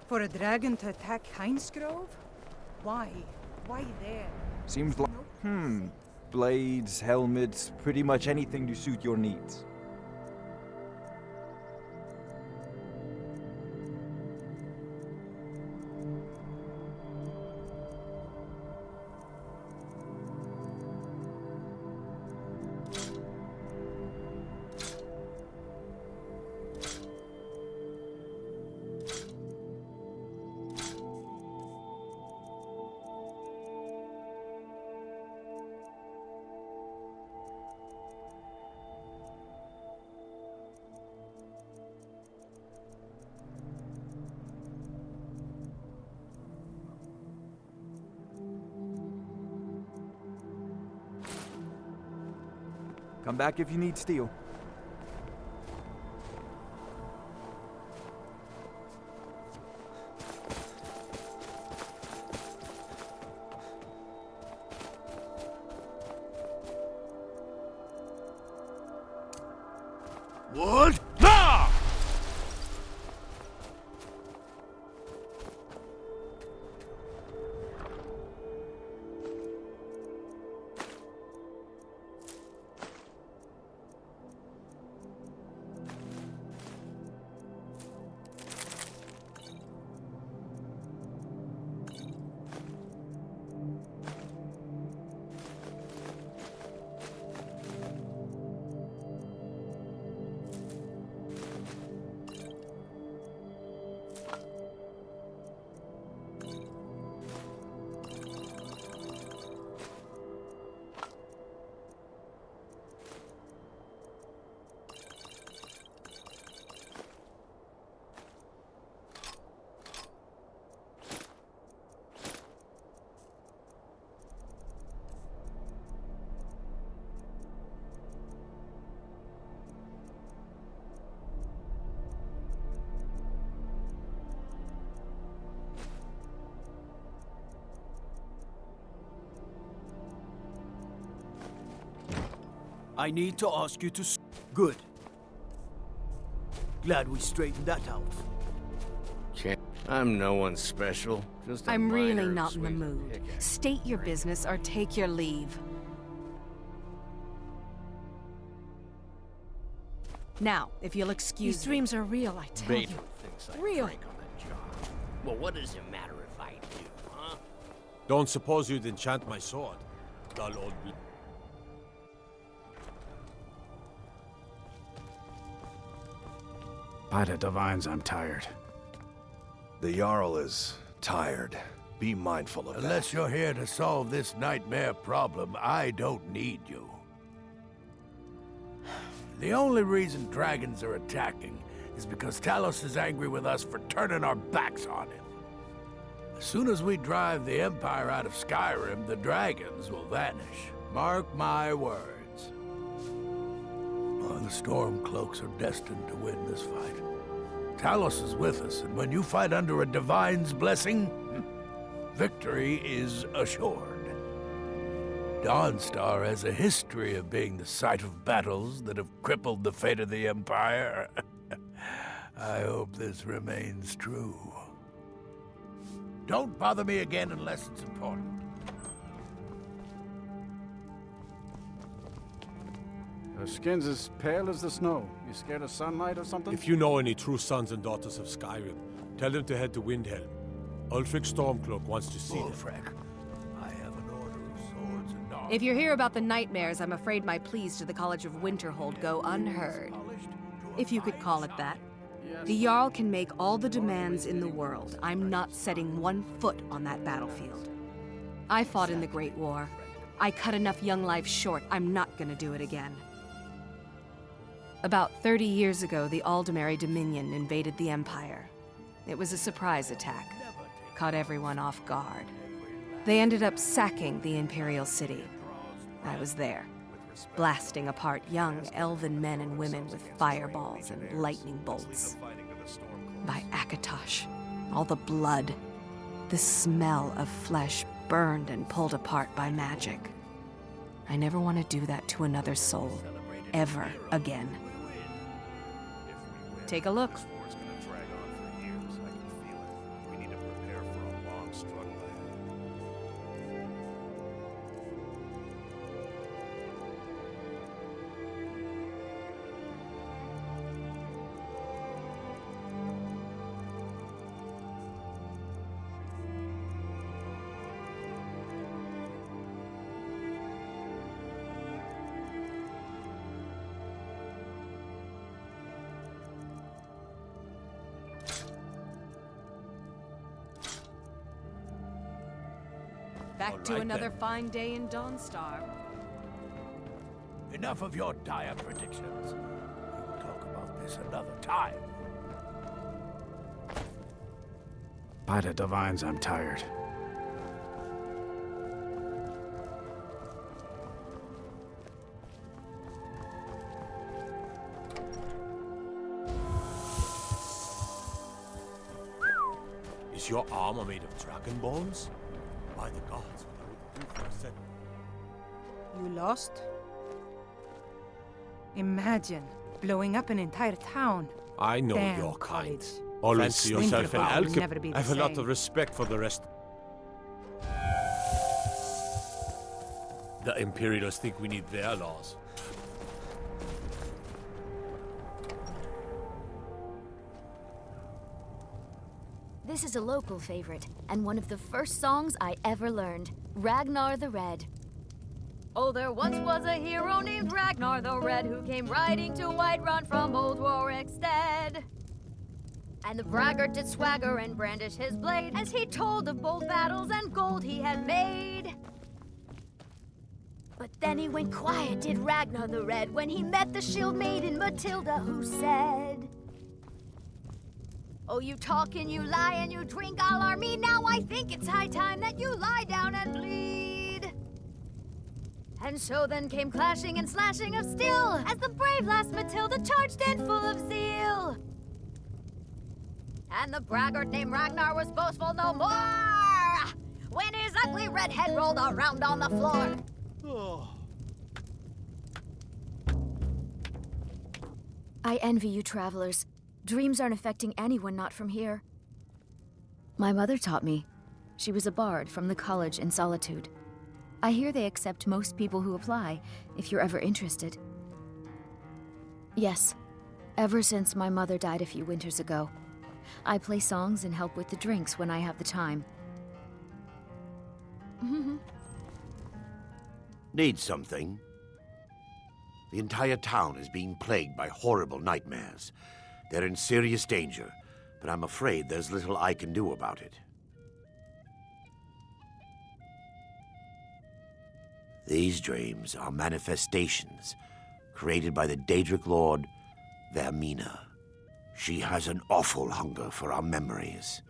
For a dragon to attack Heinz Grove? Why? Why there? Seems like... Blades, helmets, pretty much anything to suit your needs. Come back if you need steel. What? Ah! I need to ask you to Good. Glad we straightened that out. I'm no one special. Just a I'm really minor not in the sweet mood. pickaxe. State your business or take your leave. Now, if you'll excuse These me. dreams are real, I tell you. Bateman thinks I Real. drank on that job. Well, what does it matter if I do, huh? Don't suppose you'd enchant my sword, dull old By the divines, I'm tired. The Jarl is tired. Be mindful of that. Unless you're here to solve this nightmare problem, I don't need you. The only reason dragons are attacking is because Talos is angry with us for turning our backs on him. As soon as we drive the Empire out of Skyrim, the dragons will vanish. Mark my words. Oh, the Stormcloaks are destined to win this fight. Talos is with us, and when you fight under a divine's blessing, victory is assured. Dawnstar has a history of being the site of battles that have crippled the fate of the Empire. I hope this remains true. Don't bother me again unless it's important. Your skin's as pale as the snow. You scared of sunlight or something? If you know any true sons and daughters of Skyrim, tell them to head to Windhelm. Ulfric Stormcloak wants to see them. Ulfric, I have an order of swords and arms. If you're here about the nightmares, I'm afraid my pleas to the College of Winterhold go unheard. If you could call it that. The Jarl can make all the demands in the world. I'm not setting one foot on that battlefield. I fought in the Great War. I cut enough young lives short. I'm not gonna do it again. About 30 years ago, the Aldemary Dominion invaded the Empire. It was a surprise attack. Caught everyone off guard. They ended up sacking the Imperial City. I was there, blasting apart young elven men and women with fireballs and lightning bolts. By Akatosh, all the blood, the smell of flesh burned and pulled apart by magic. I never want to do that to another soul, ever again. Take a look. Back to right another then. fine day in Dawnstar. Enough of your dire predictions. We'll talk about this another time. By the divines, I'm tired. Is your armor made of dragon bones? By the gods, what I would do for a set. You lost? Imagine blowing up an entire town. I know Damn your kind. college. Always Fancy yourself an thinking about it will alchemist. never be the I have a lot same. of respect for the rest. The Imperials think we need their laws. This is a local favorite, and one of the first songs I ever learned, Ragnar the Red. Oh, there once was a hero named Ragnar the Red who came riding to Whiterun from old Warwickstead. And the braggart did swagger and brandish his blade as he told of bold battles and gold he had made. But then he went quiet, did Ragnar the Red, when he met the shield maiden Matilda, who said, "Oh, you talk and you lie and you drink all our mead. Now I think it's high time that you lie down and bleed." And so then came clashing and slashing of steel as the brave lass Matilda charged in full of zeal. And the braggart named Ragnar was boastful no more when his ugly red head rolled around on the floor. I envy you travelers. Dreams aren't affecting anyone not from here. My mother taught me. She was a bard from the college in Solitude. I hear they accept most people who apply, if you're ever interested. Yes, ever since my mother died a few winters ago. I play songs and help with the drinks when I have the time. Need something? The entire town is being plagued by horrible nightmares. They're in serious danger, but I'm afraid there's little I can do about it. These dreams are manifestations created by the Daedric Lord, Vermina. She has an awful hunger for our memories.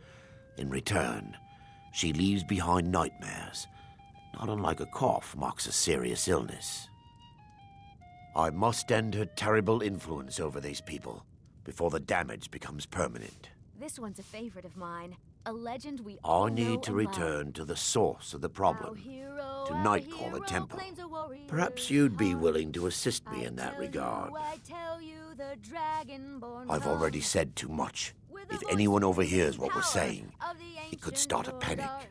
In return, she leaves behind nightmares, not unlike a cough marks a serious illness. I must end her terrible influence over these people before the damage becomes permanent. This one's a favorite of mine. A legend we all I know need to and love. return to the source of the problem, to Our Nightcaller hero Temple. claims a warrior's Perhaps you'd be heart. willing to assist me in that regard. I tell you, the dragonborn I've already comes said too much. with the If voice anyone and overhears what we're power saying, of the it could ancient start a old panic. art.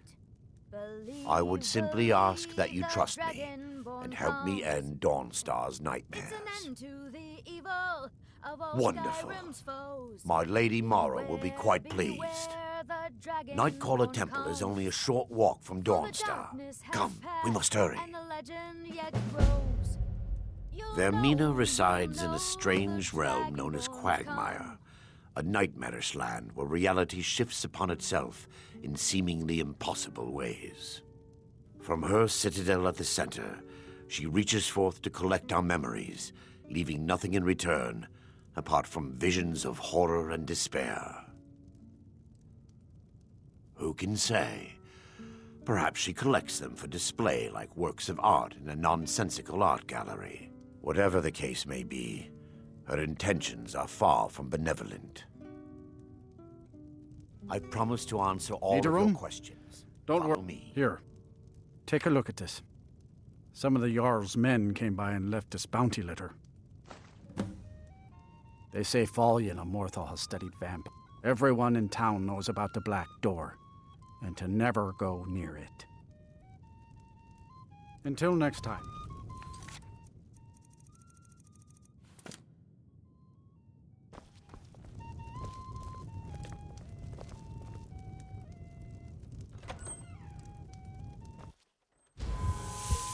Believe, I would simply ask that you the trust me dragonborn and help me comes. end Dawnstar's It's nightmares. an end to the evil of all Wonderful. Skyrim's foes. My Lady Mara will be quite Beware, pleased. beware, the Nightcaller dragonborn Temple is comes. only a short walk from For the Dawnstar. darkness has Come, we passed, must hurry. and the legend yet grows. You'll Vermina know, resides you'll in know a strange the realm known as dragonborn Quagmire, comes. a nightmarish land where reality shifts upon itself in seemingly impossible ways. From her citadel at the center, she reaches forth to collect our memories, leaving nothing in return apart from visions of horror and despair. Who can say? Perhaps she collects them for display like works of art in a nonsensical art gallery. Whatever the case may be, her intentions are far from benevolent. I promise to answer all Need a of room? your questions. Don't Follow worry. me. Here. Take a look at this. Some of the Jarl's men came by and left this bounty letter. They say Fallion of Morthal has studied vamp. Everyone in town knows about the Black Door, and to never go near it. Until next time.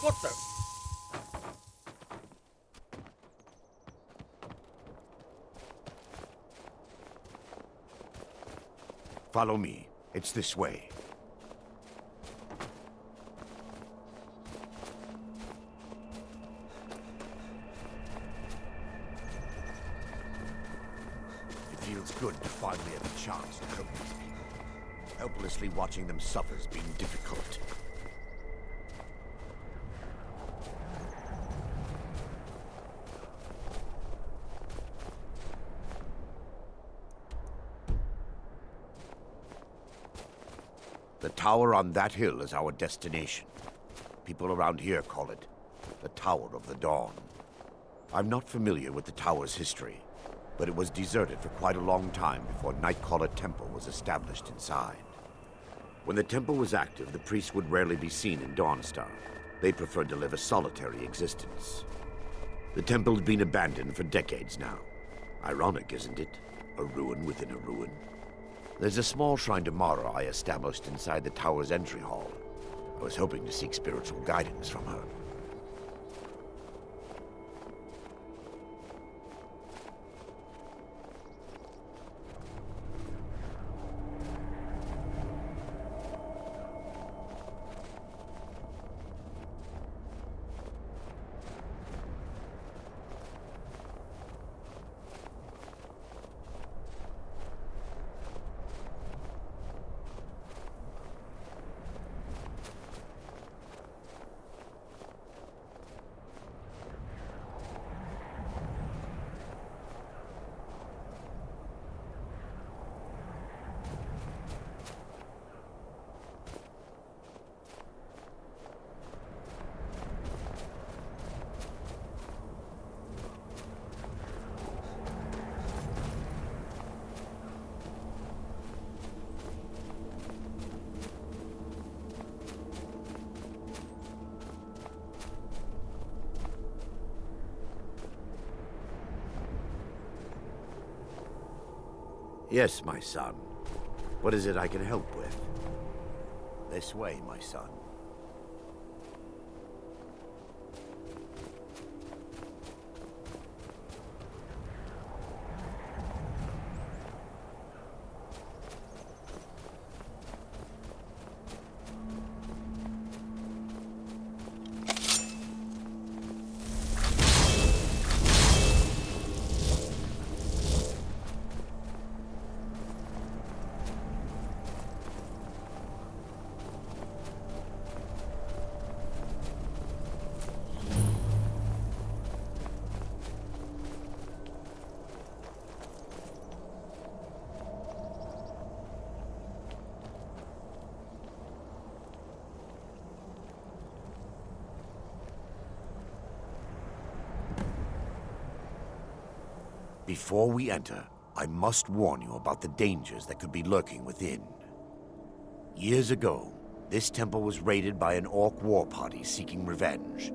What the? Follow me. It's this way. feels good to finally have a chance to help these people. Helplessly watching them suffer has been difficult. The tower on that hill is our destination. People around here call it the Tower of the Dawn. I'm not familiar with the tower's history, but it was deserted for quite a long time before Nightcaller Temple was established inside. When the temple was active, the priests would rarely be seen in Dawnstar. They preferred to live a solitary existence. The temple has been abandoned for decades now. Ironic, isn't it? A ruin within a ruin. There's a small shrine to Mara I established inside the tower's entry hall. I was hoping to seek spiritual guidance from her. Yes, my son. What is it I can help with? This way, my son. Before we enter, I must warn you about the dangers that could be lurking within. Years ago, this temple was raided by an orc war party seeking revenge.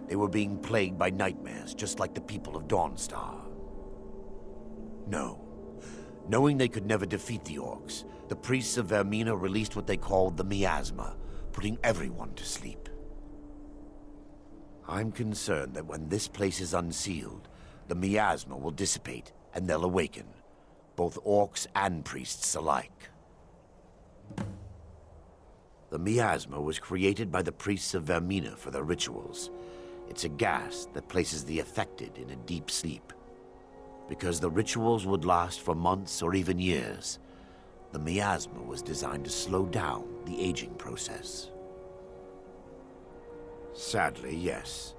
They were being plagued by nightmares, just like the people of Dawnstar. No. Knowing they could never defeat the orcs, the priests of Vermina released what they called the miasma, putting everyone to sleep. I'm concerned that when this place is unsealed, the miasma will dissipate, and they'll awaken, both orcs and priests alike. The miasma was created by the priests of Vermina for their rituals. It's a gas that places the affected in a deep sleep. Because the rituals would last for months or even years, the miasma was designed to slow down the aging process. Sadly, yes.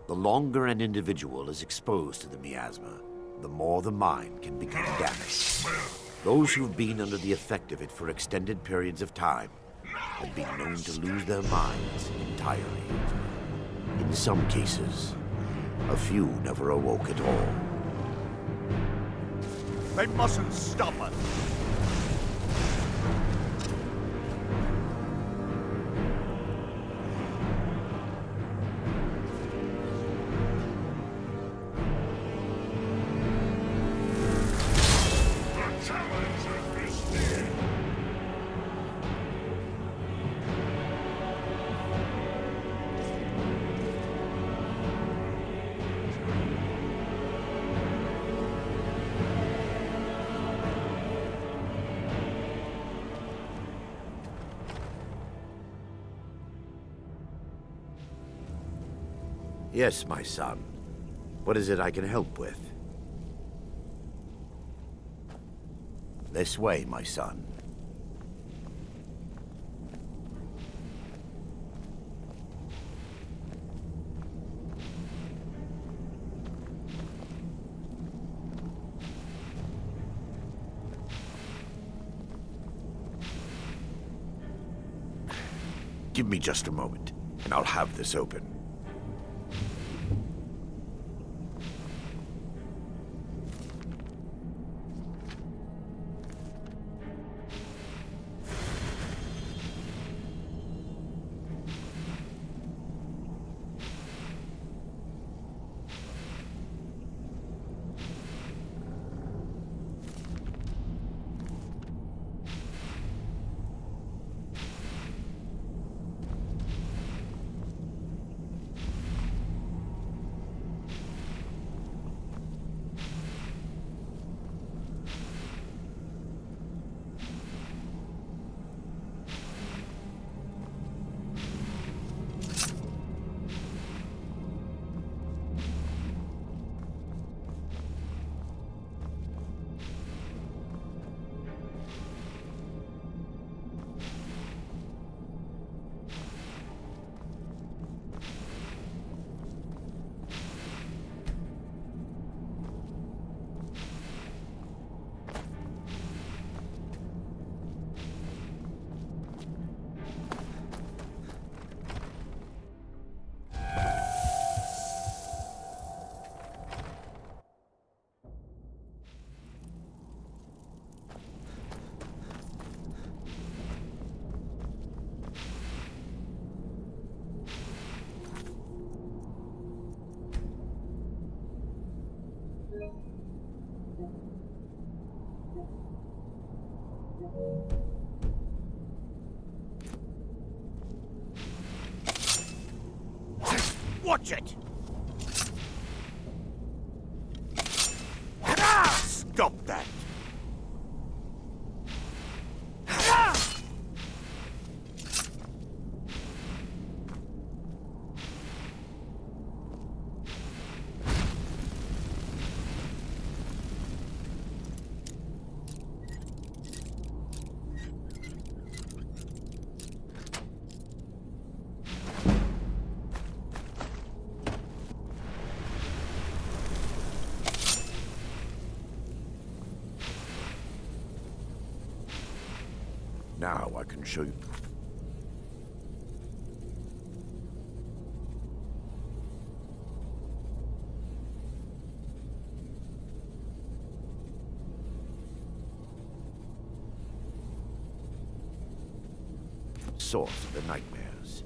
The longer an individual is exposed to the miasma, the more the mind can become damaged. Those who've been under the effect of it for extended periods of time have been known to lose their minds entirely. In some cases, a few never awoke at all. They mustn't stop us! Yes, my son. What is it I can help with? This way, my son. Give me just a moment, and I'll have this open. Watch it! Stop that! Now I can show you. Source of the nightmares.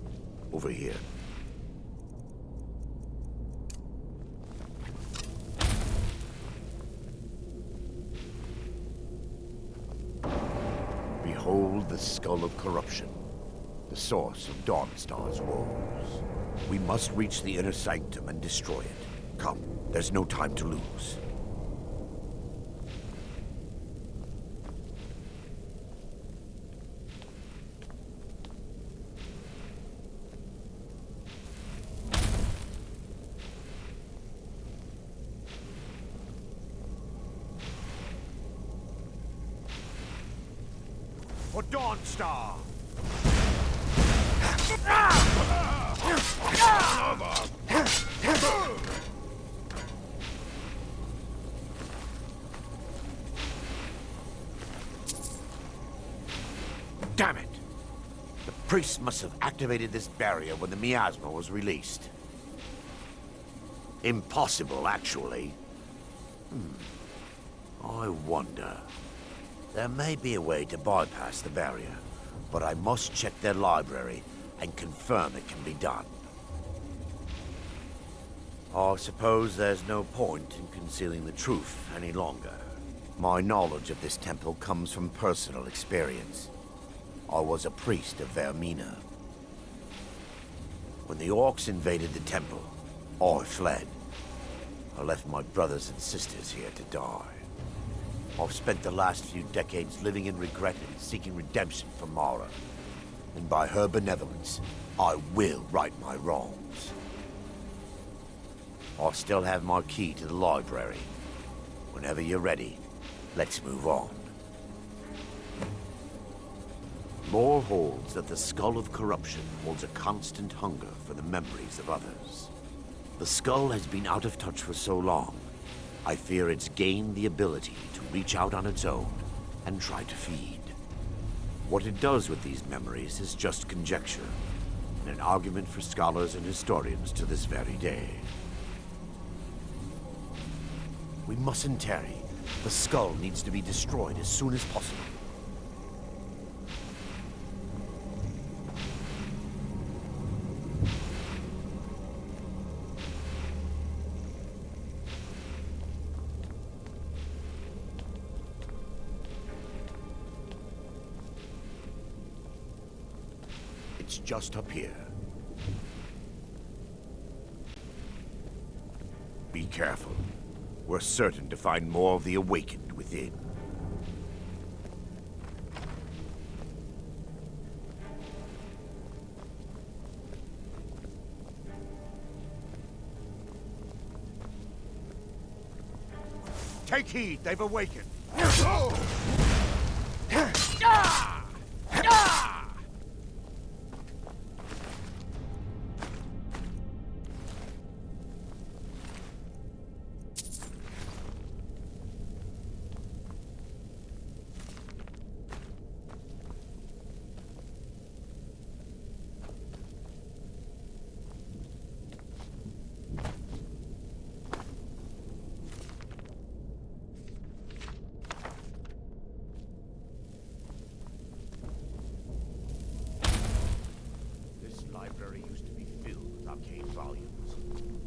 Over here. Behold the skull of corruption, the source of Dawnstar's woes. We must reach the inner sanctum and destroy it. Come, there's no time to lose. For Dawnstar! Damn it! The priest must have activated this barrier when the miasma was released. Impossible, actually. I wonder. There may be a way to bypass the barrier, but I must check their library and confirm it can be done. I suppose there's no point in concealing the truth any longer. My knowledge of this temple comes from personal experience. I was a priest of Vermina. When the orcs invaded the temple, I fled. I left my brothers and sisters here to die. I've spent the last few decades living in regret and seeking redemption from Mara. And by her benevolence, I will right my wrongs. I still have my key to the library. Whenever you're ready, let's move on. Lore holds that the skull of corruption holds a constant hunger for the memories of others. The skull has been out of touch for so long, I fear it's gained the ability to reach out on its own and try to feed. What it does with these memories is just conjecture, and an argument for scholars and historians to this very day. We mustn't tarry. The skull needs to be destroyed as soon as possible. It's just up here. Be careful. We're certain to find more of the awakened within. Take heed, they've awakened.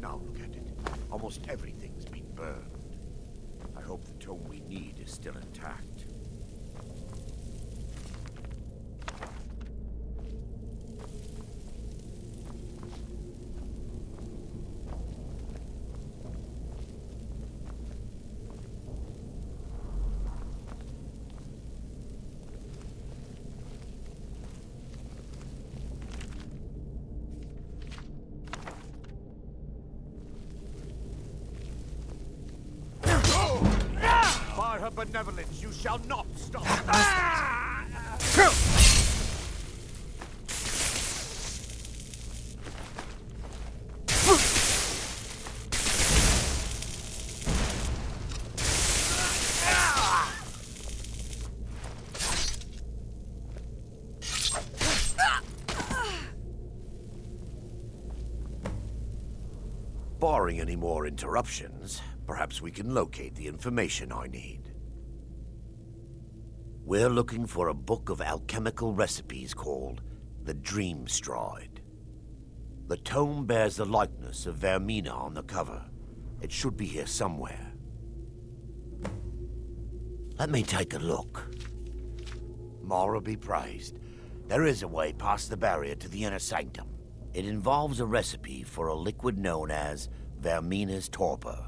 Now look at it. Almost everything's been burned. I hope the tome we need is still intact. By her benevolence, you shall not stop. Barring any more interruptions, perhaps we can locate the information I need. We're looking for a book of alchemical recipes called the Dream Stride. The tome bears the likeness of Vermina on the cover. It should be here somewhere. Let me take a look. Mara be praised. There is a way past the barrier to the inner sanctum. It involves a recipe for a liquid known as Vermina's torpor.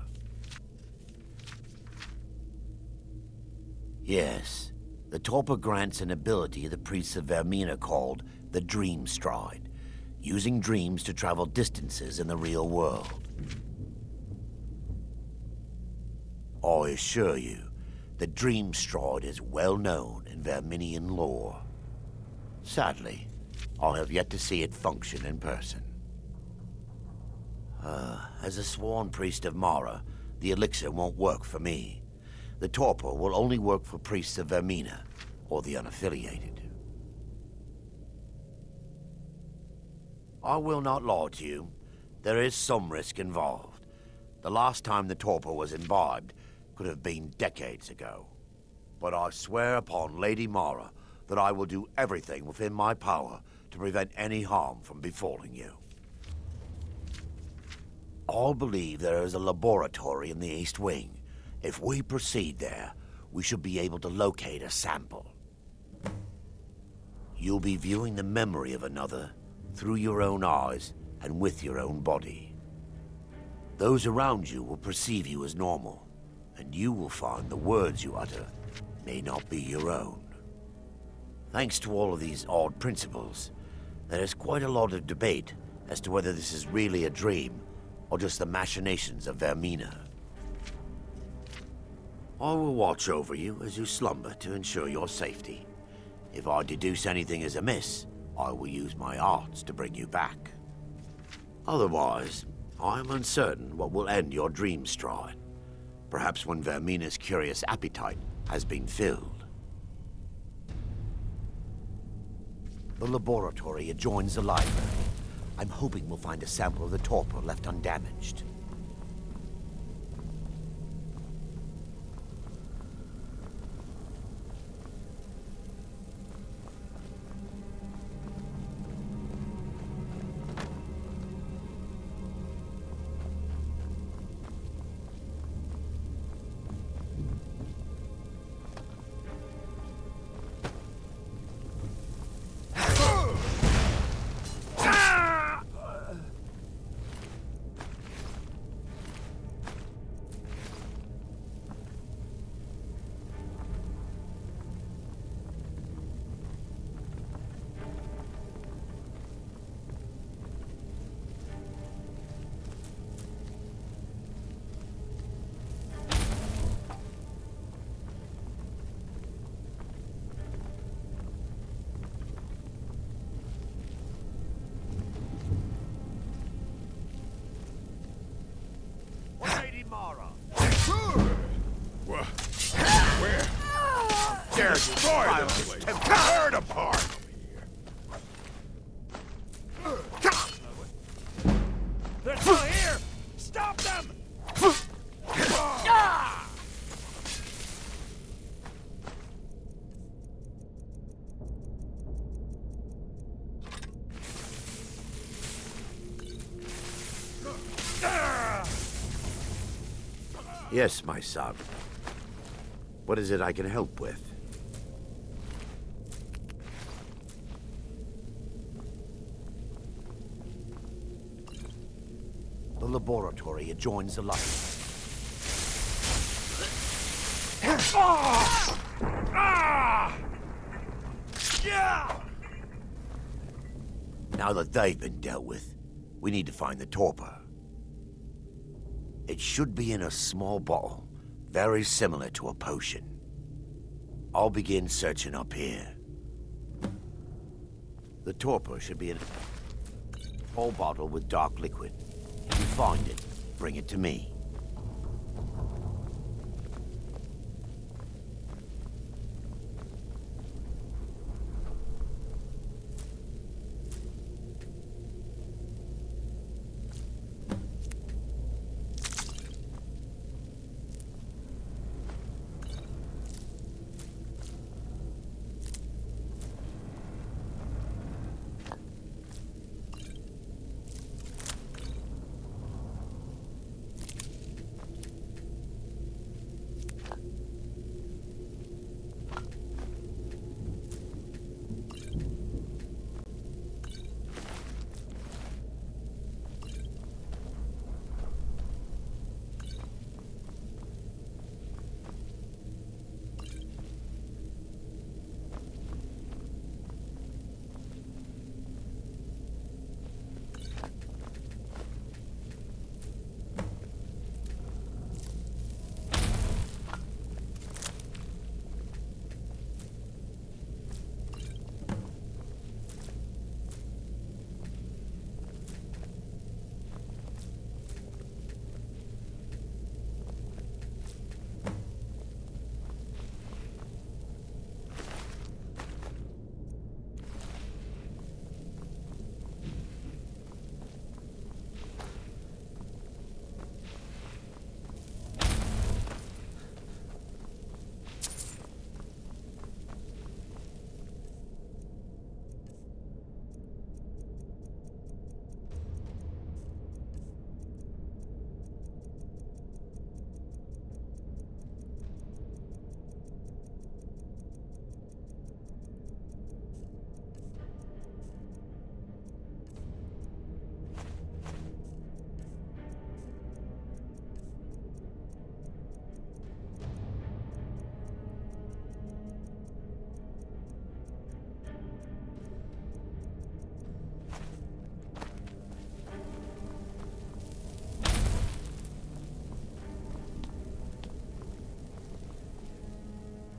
Yes, the torpor grants an ability the priests of Vermina called the Dream Stride, using dreams to travel distances in the real world. I assure you, the Dream Stride is well known in Verminian lore. Sadly, I have yet to see it function in person. As a sworn priest of Mara, the elixir won't work for me. The torpor will only work for priests of Vermina, or the unaffiliated. I will not lie to you. There is some risk involved. The last time the torpor was imbibed could have been decades ago. But I swear upon Lady Mara that I will do everything within my power to prevent any harm from befalling you. I believe there is a laboratory in the East Wing. If we proceed there, we should be able to locate a sample. You'll be viewing the memory of another through your own eyes and with your own body. Those around you will perceive you as normal, and you will find the words you utter may not be your own. Thanks to all of these odd principles, there is quite a lot of debate as to whether this is really a dream or just the machinations of Vermina. I will watch over you as you slumber to ensure your safety. If I deduce anything is amiss, I will use my arts to bring you back. Otherwise, I am uncertain what will end your dream stride. Perhaps when Vermina's curious appetite has been filled. The laboratory adjoins the library. I'm hoping we'll find a sample of the torpor left undamaged. Where? Destroy this place! Tear it apart! They're still here! Stop them! Yes, my son. What is it I can help with? The laboratory adjoins the library. Now that they've been dealt with, we need to find the torpor. It should be in a small bottle, very similar to a potion. I'll begin searching up here. The torpor should be in a small bottle with dark liquid. If you find it, bring it to me.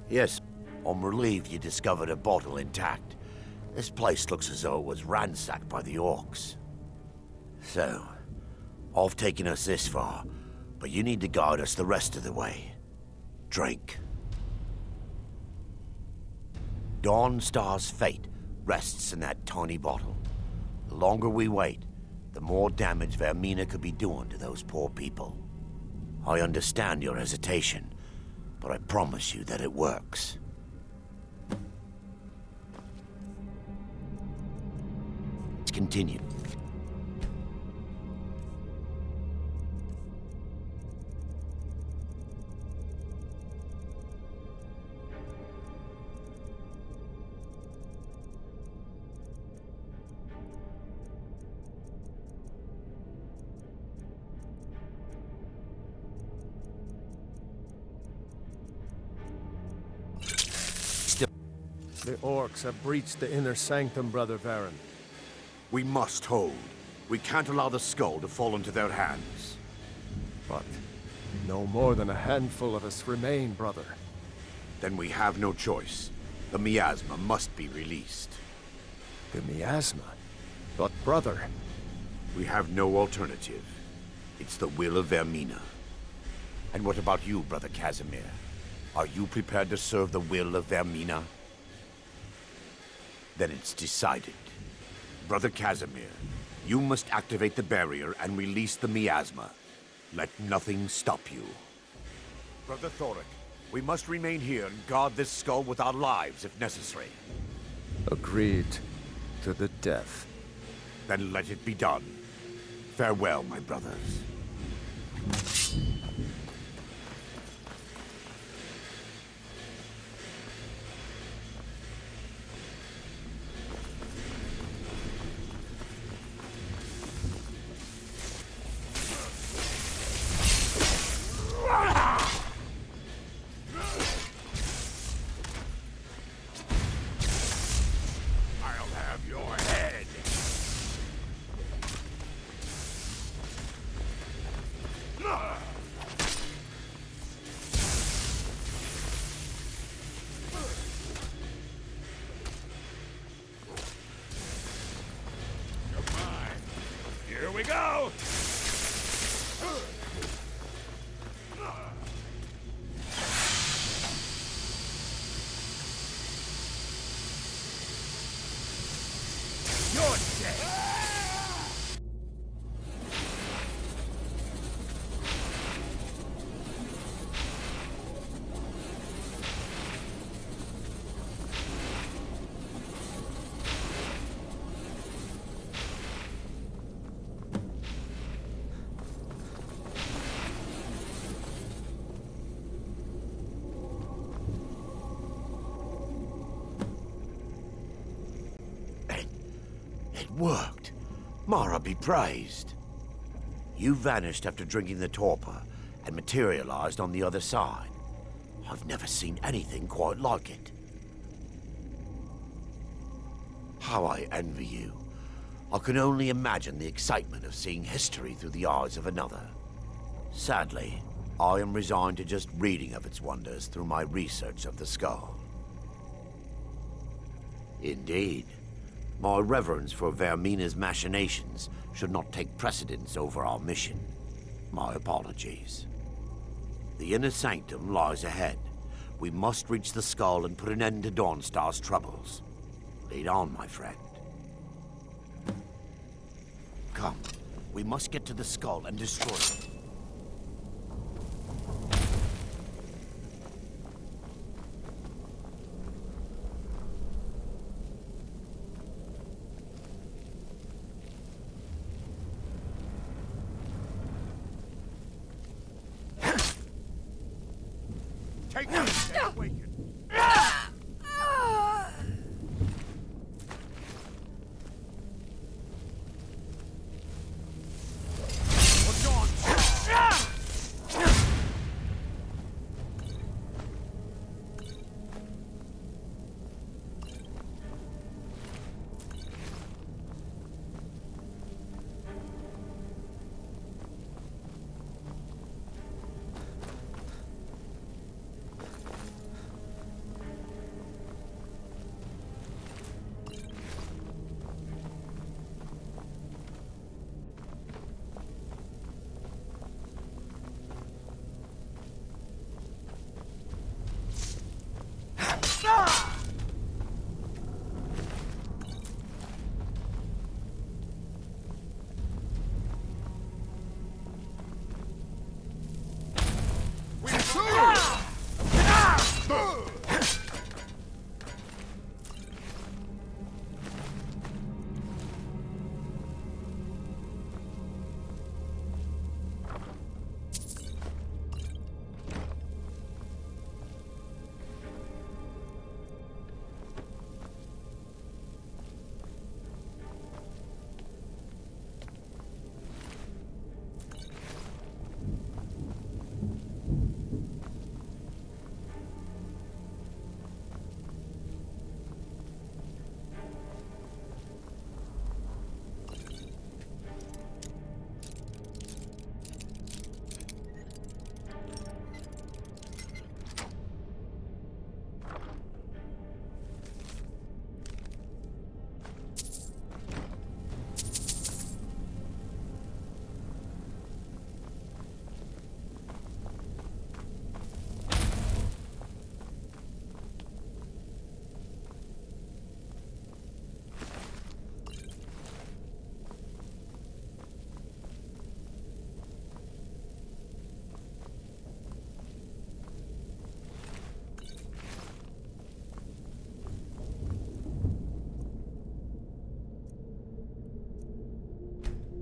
Yes, I'm relieved you discovered a bottle intact. This place looks as though it was ransacked by the orcs. So, I've taken us this far, but you need to guide us the rest of the way. Drink. Dawnstar's fate rests in that tiny bottle. The longer we wait, the more damage Vermina could be doing to those poor people. I understand your hesitation, but I promise you that it works. Let's continue. The orcs have breached the inner sanctum, Brother Varen. We must hold. We can't allow the skull to fall into their hands. But no more than a handful of us remain, brother. Then we have no choice. The miasma must be released. The miasma? But brother... We have no alternative. It's the will of Vermina. And what about you, Brother Casimir? Are you prepared to serve the will of Vermina? Then it's decided. Brother Casimir, you must activate the barrier and release the miasma. Let nothing stop you. Brother Thoric, we must remain here and guard this skull with our lives if necessary. Agreed to the death. Then let it be done. Farewell, my brothers. Here we go! You're dead! It worked. Mara be praised. You vanished after drinking the torpor and materialized on the other side. I've never seen anything quite like it. How I envy you. I can only imagine the excitement of seeing history through the eyes of another. Sadly, I am resigned to just reading of its wonders through my research of the skull. Indeed. My reverence for Vermina's machinations should not take precedence over our mission. My apologies. The inner sanctum lies ahead. We must reach the skull and put an end to Dawnstar's troubles. Lead on, my friend. Come, we must get to the skull and destroy it. Take this and awaken.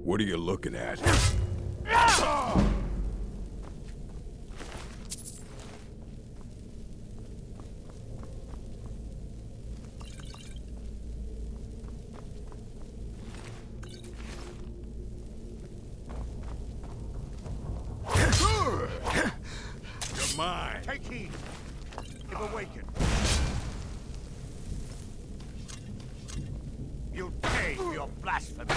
What are you looking at? You're mine. Take heed. You've awakened. You'll pay for your blasphemy.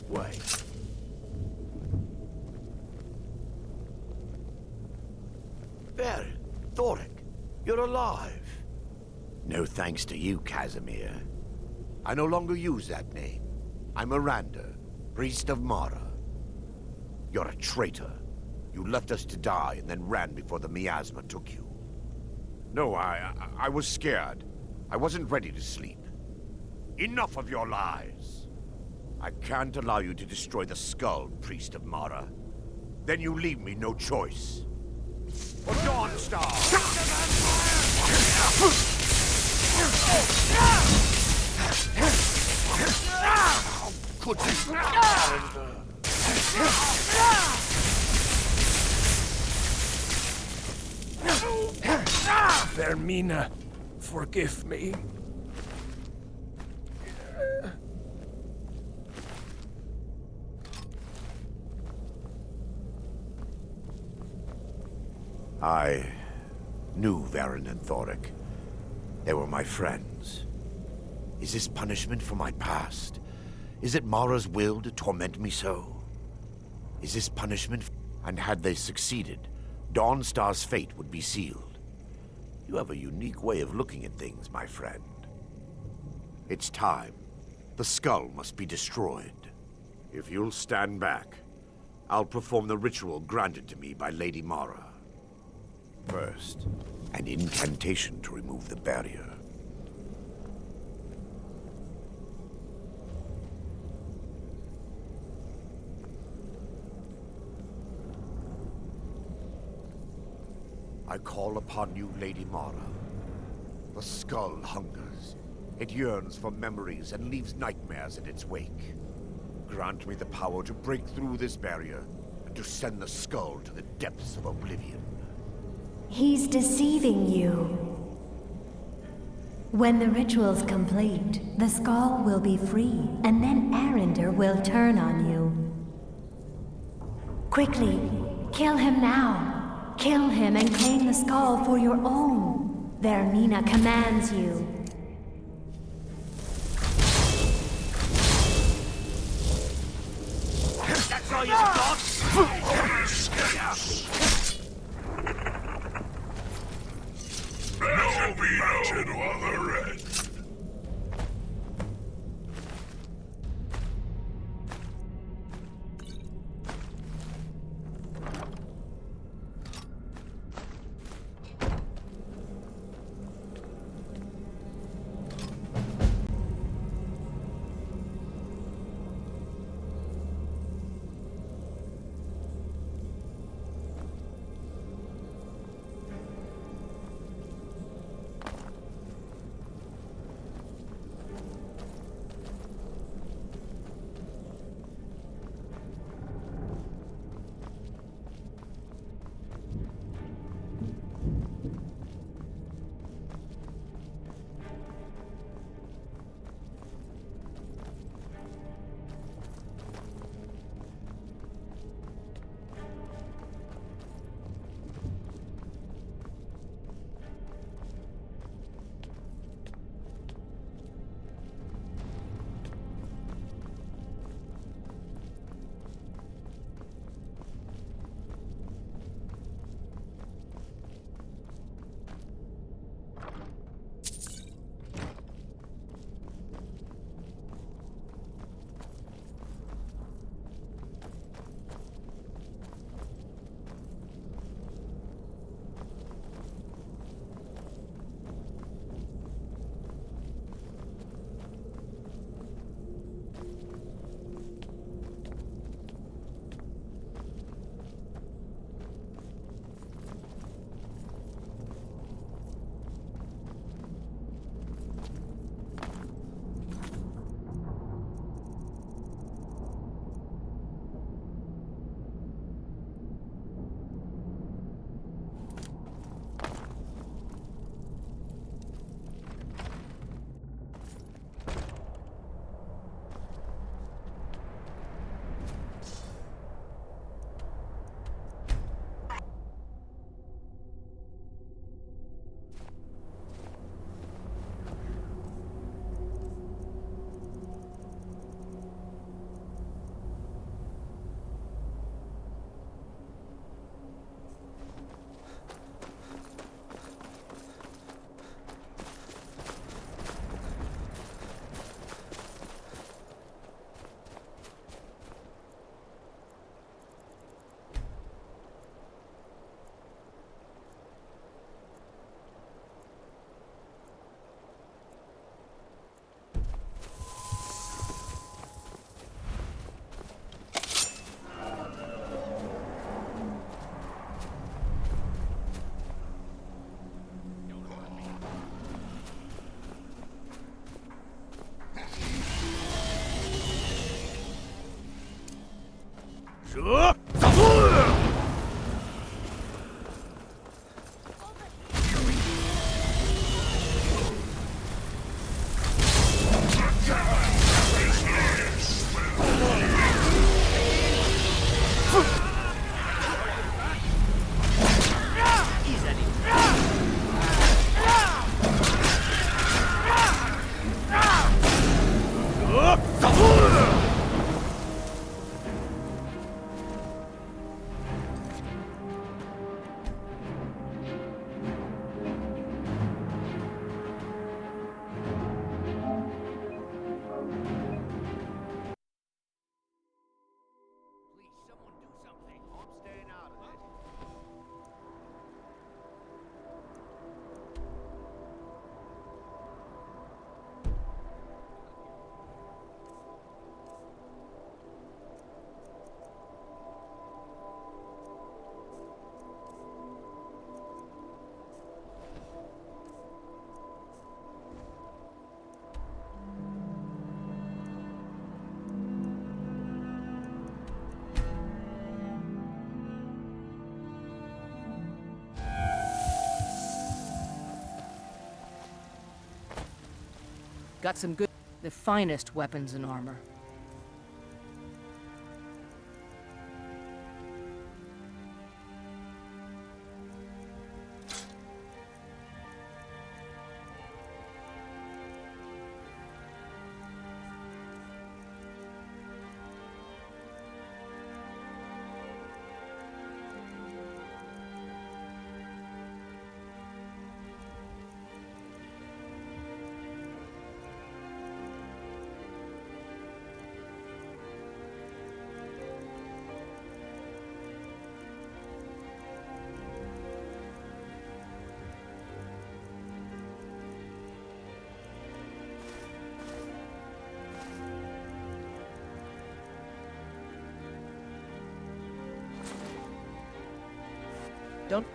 Wait. Baron, Thoric, you're alive. No thanks to you, Casimir. I no longer use that name. I'm Miranda, priest of Mara. You're a traitor. You left us to die and then ran before the miasma took you. No, I was scared. I wasn't ready to sleep. Enough of your lies. I can't allow you to destroy the skull, priest of Mara. Then you leave me no choice. For Dawnstar! How could Vermina, forgive me. I knew Varen and Thoric. They were my friends. Is this punishment for my past? Is it Mara's will to torment me so? Is this punishment? And had they succeeded, Dawnstar's fate would be sealed. You have a unique way of looking at things, my friend. It's time. The skull must be destroyed. If you'll stand back, I'll perform the ritual granted to me by Lady Mara. First, an incantation to remove the barrier. I call upon you, Lady Mara. The skull hungers. It yearns for memories and leaves nightmares in its wake. Grant me the power to break through this barrier and to send the skull to the depths of oblivion. He's deceiving you. When the ritual's complete, the skull will be free, and then Arender will turn on you. Quickly, kill him now. Kill him and claim the skull for your own. Vermina commands you. That's all you got? No beaten or the red. Got some good... the finest weapons and armor. Don't...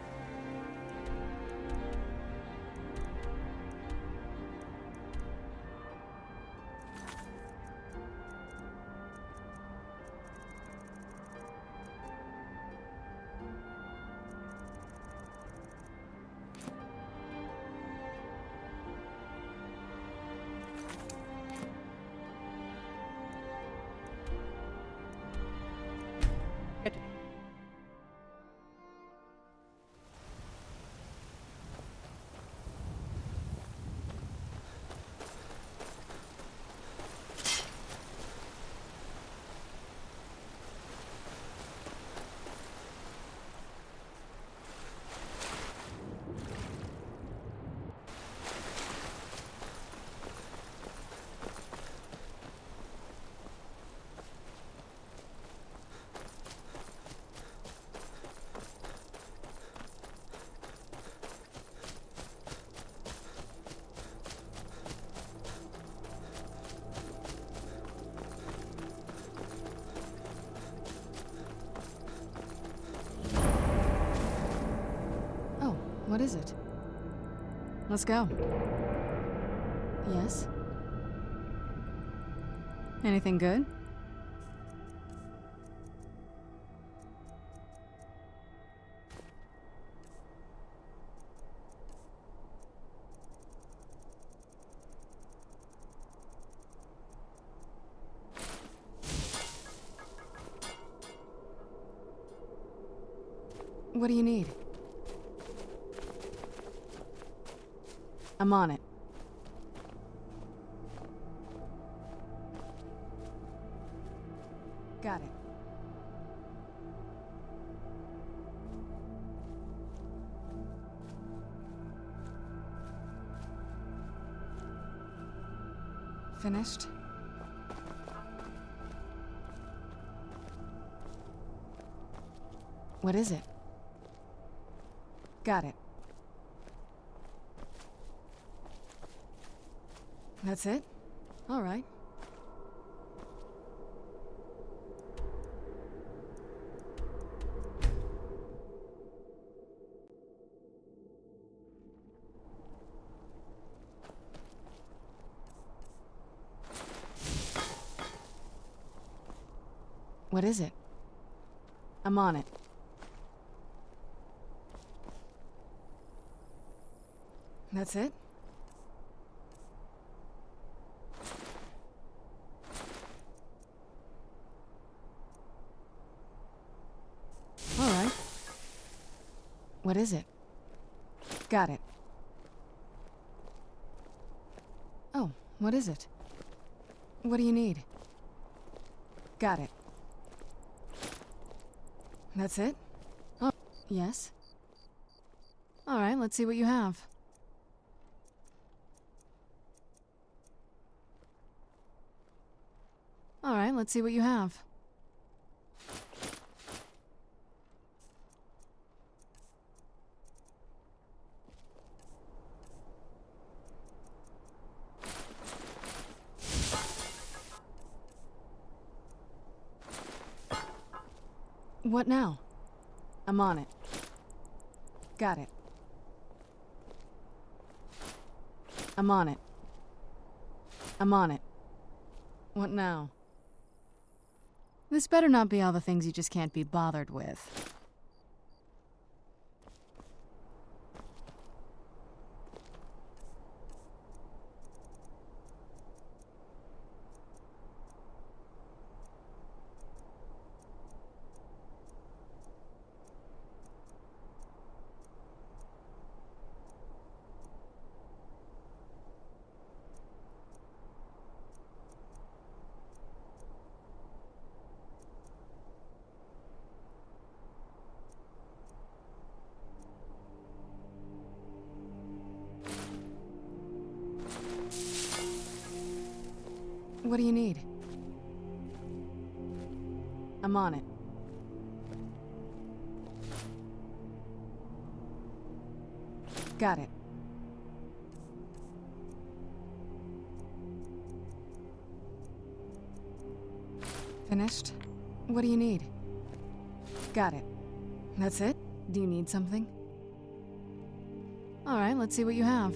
What is it? Let's go. Yes? Anything good? What do you need? I'm on it. Got it. Finished? What is it? Got it. That's it? All right. What is it? I'm on it. That's it? All right. What is it? Got it. Oh, what is it? What do you need? Got it. That's it? Oh, yes. All right, let's see what you have. All right, let's see what you have. What now? I'm on it. Got it. I'm on it. I'm on it. What now? This better not be all the things you just can't be bothered with. What do you need? I'm on it. Got it. Finished? What do you need? Got it. That's it? Do you need something? All right, let's see what you have.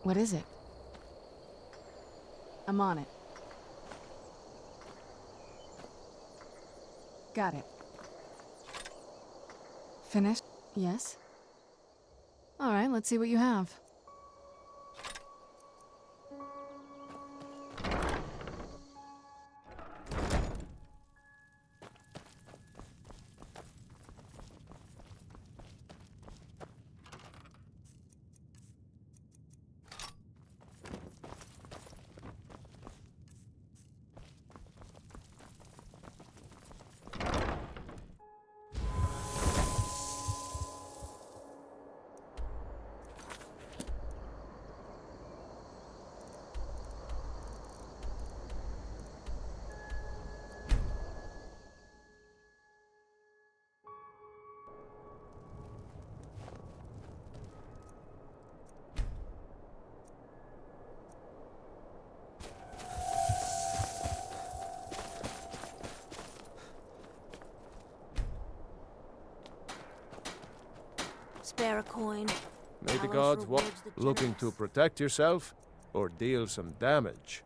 What is it? I'm on it. Got it. Finished? Yes? All right, let's see what you have. Spare a coin. May the gods watch. Looking to protect yourself or deal some damage?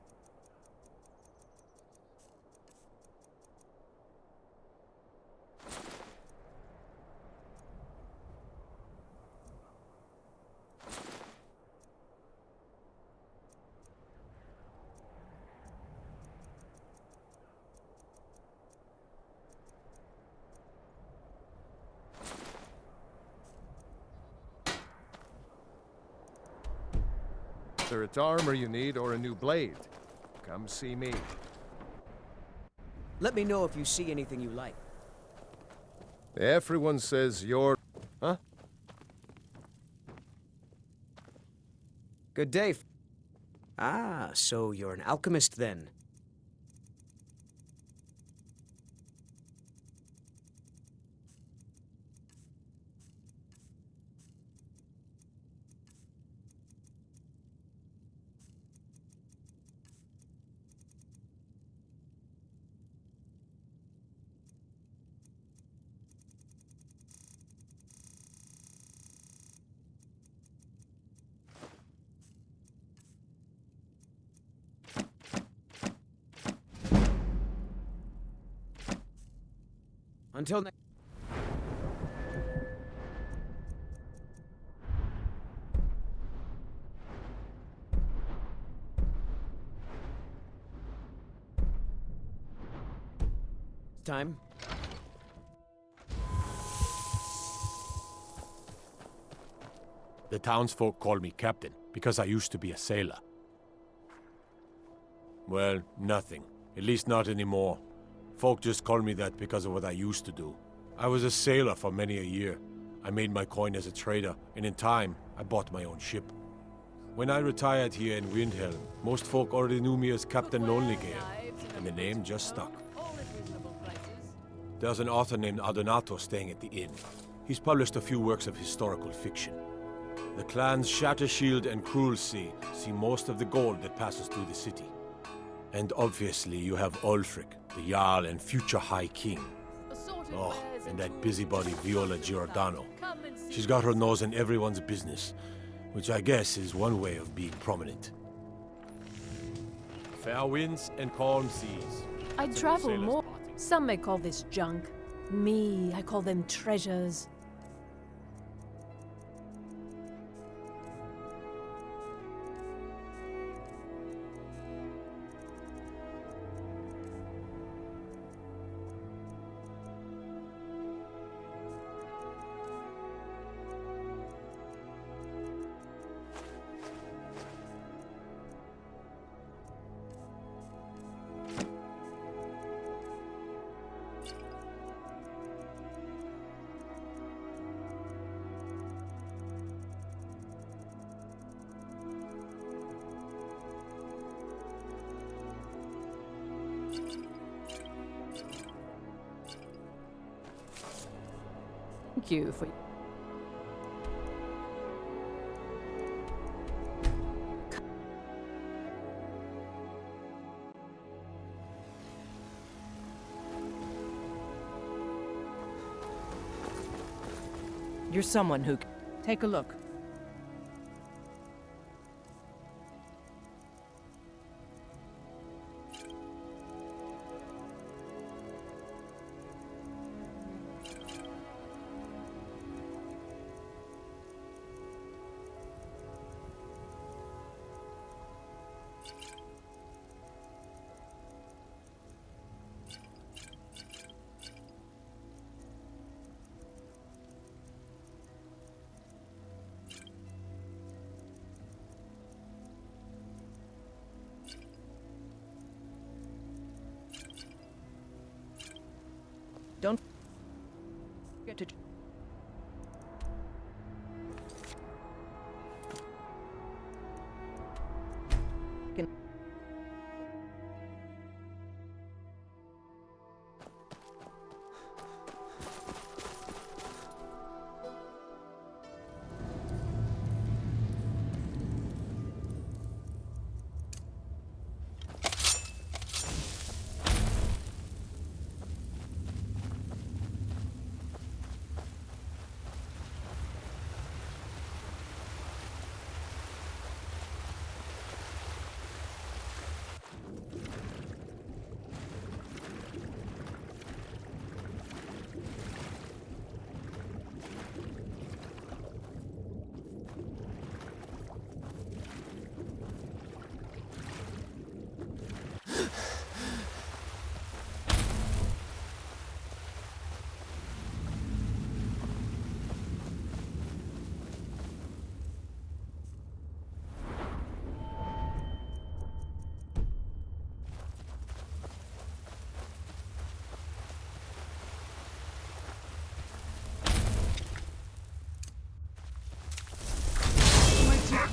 Whether it's armor you need or a new blade, come see me. Let me know if you see anything you like. Everyone says you're... Huh? Good day. Ah, so you're an alchemist then. Until next. Time. The townsfolk call me captain because I used to be a sailor. Well, nothing. At least not anymore. Folk just call me that because of what I used to do. I was a sailor for many a year. I made my coin as a trader, and in time, I bought my own ship. When I retired here in Windhelm, most folk already knew me as Captain Lonelygale, and the name just stuck. There's an author named Ardonato staying at the inn. He's published a few works of historical fiction. The clans Shattershield and Cruelsea see most of the gold that passes through the city. And obviously you have Ulfric, the Jarl and future High King. Oh, and that busybody Viola Giordano. She's got her nose in everyone's business, which I guess is one way of being prominent. Fair winds and calm seas. I travel more. Some may call this junk. Me, I call them treasures. Thank you for... You're someone who... Take a look. forget to...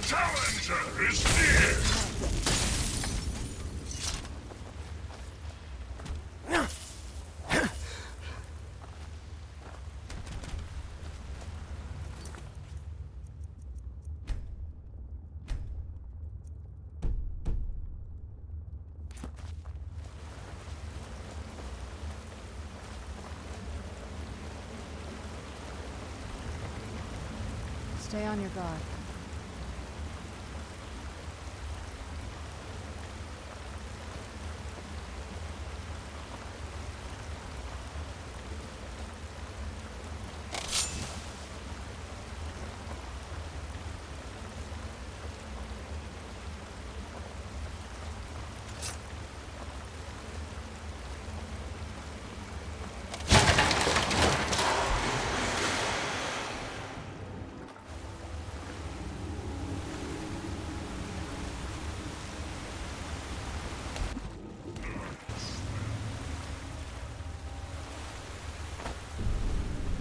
Challenger is near! Stay on your guard.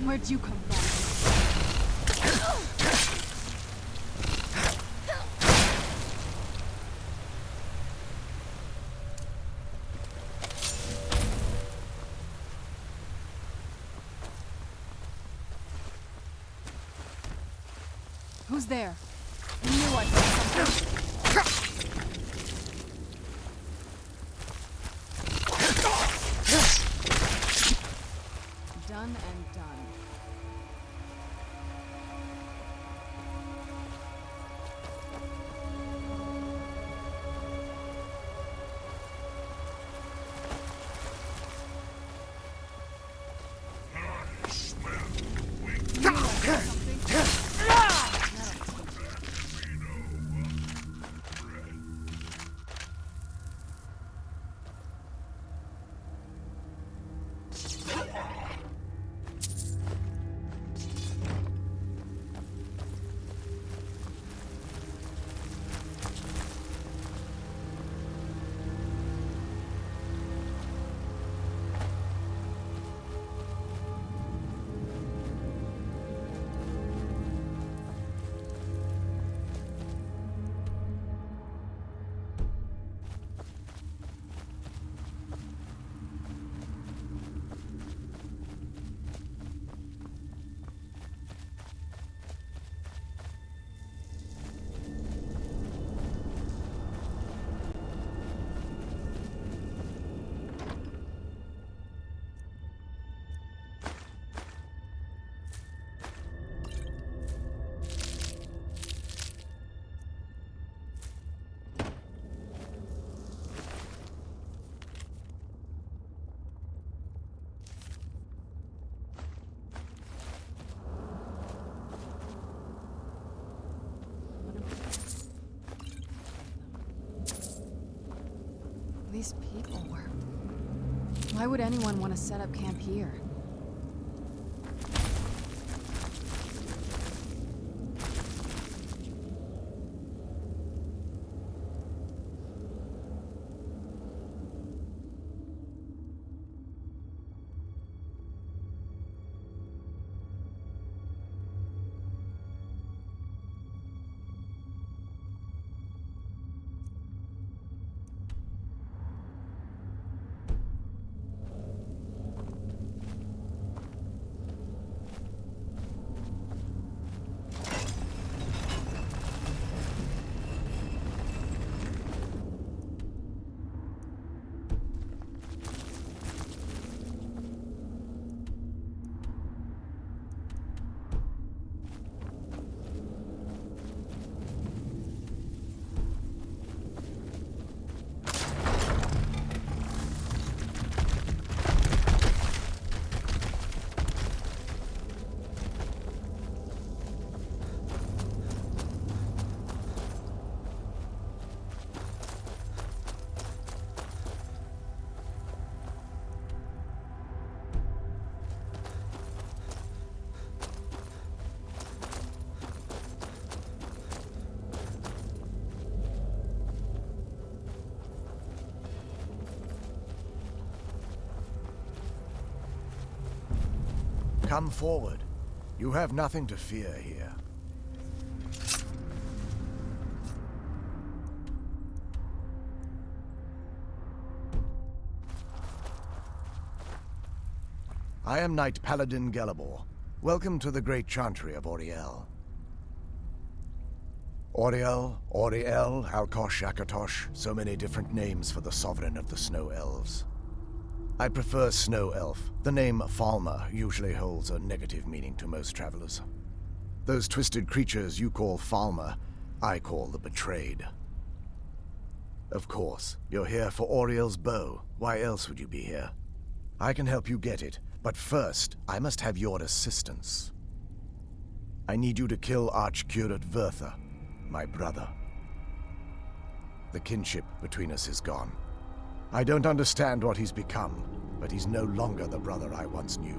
Where'd you come from? Who's there? I knew I heard something. Done and done. These people were... Why would anyone want to set up camp here? Come forward. You have nothing to fear here. I am Knight Paladin Gelabor. Welcome to the Great Chantry of Auriel. Auriel, Auriel, Alkosh, Akatosh, so many different names for the sovereign of the Snow Elves. I prefer Snow Elf. The name Falmer usually holds a negative meaning to most travelers. Those twisted creatures you call Falmer, I call the Betrayed. Of course, you're here for Auriel's bow. Why else would you be here? I can help you get it, but first, I must have your assistance. I need you to kill Archcurate Vertha, my brother. The kinship between us is gone. I don't understand what he's become, but he's no longer the brother I once knew.